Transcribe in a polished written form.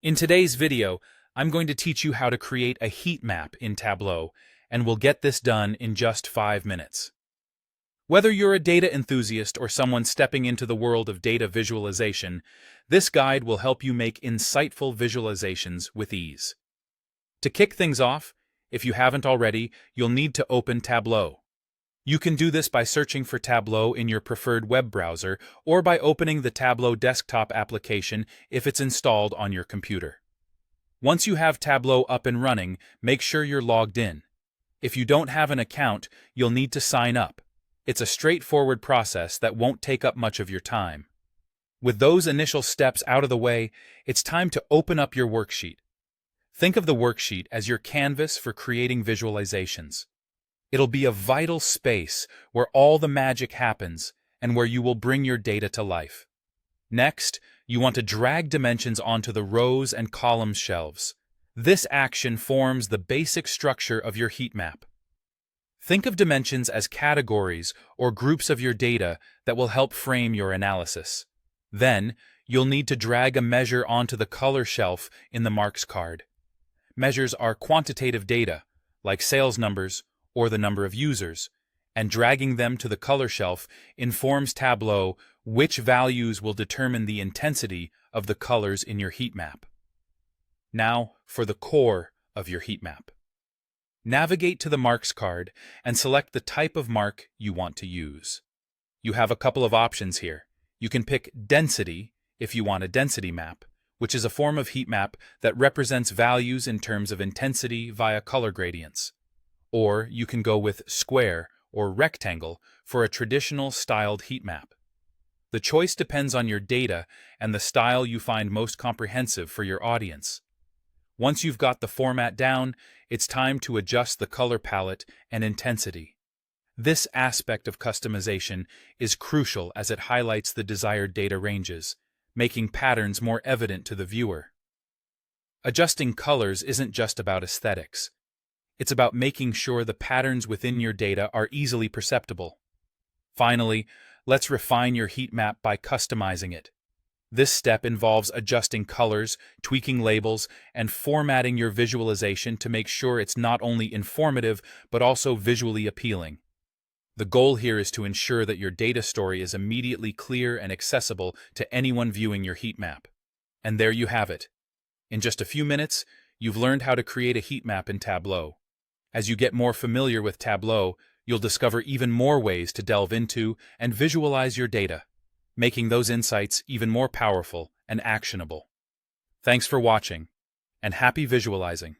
In today's video, I'm going to teach you how to create a heat map in Tableau, and we'll get this done in just 5 minutes. Whether you're a data enthusiast or someone stepping into the world of data visualization, this guide will help you make insightful visualizations with ease. To kick things off, if you haven't already, you'll need to open Tableau. You can do this by searching for Tableau in your preferred web browser or by opening the Tableau desktop application if it's installed on your computer. Once you have Tableau up and running, make sure you're logged in. If you don't have an account, you'll need to sign up. It's a straightforward process that won't take up much of your time. With those initial steps out of the way, it's time to open up your worksheet. Think of the worksheet as your canvas for creating visualizations. It'll be a vital space where all the magic happens and where you will bring your data to life. Next, you want to drag dimensions onto the rows and columns shelves. This action forms the basic structure of your heat map. Think of dimensions as categories or groups of your data that will help frame your analysis. Then, you'll need to drag a measure onto the color shelf in the marks card. Measures are quantitative data, like sales numbers or the number of users, and dragging them to the color shelf informs Tableau which values will determine the intensity of the colors in your heat map. Now, for the core of your heat map. Navigate to the marks card and select the type of mark you want to use. You have a couple of options here. You can pick density if you want a density map, which is a form of heat map that represents values in terms of intensity via color gradients. Or you can go with square or rectangle for a traditional styled heat map. The choice depends on your data and the style you find most comprehensive for your audience. Once you've got the format down, it's time to adjust the color palette and intensity. This aspect of customization is crucial as it highlights the desired data ranges, making patterns more evident to the viewer. Adjusting colors isn't just about aesthetics. It's about making sure the patterns within your data are easily perceptible. Finally, let's refine your heat map by customizing it. This step involves adjusting colors, tweaking labels, and formatting your visualization to make sure it's not only informative but also visually appealing. The goal here is to ensure that your data story is immediately clear and accessible to anyone viewing your heat map. And there you have it. In just a few minutes, you've learned how to create a heat map in Tableau. As you get more familiar with Tableau, you'll discover even more ways to delve into and visualize your data, making those insights even more powerful and actionable. Thanks for watching, and happy visualizing.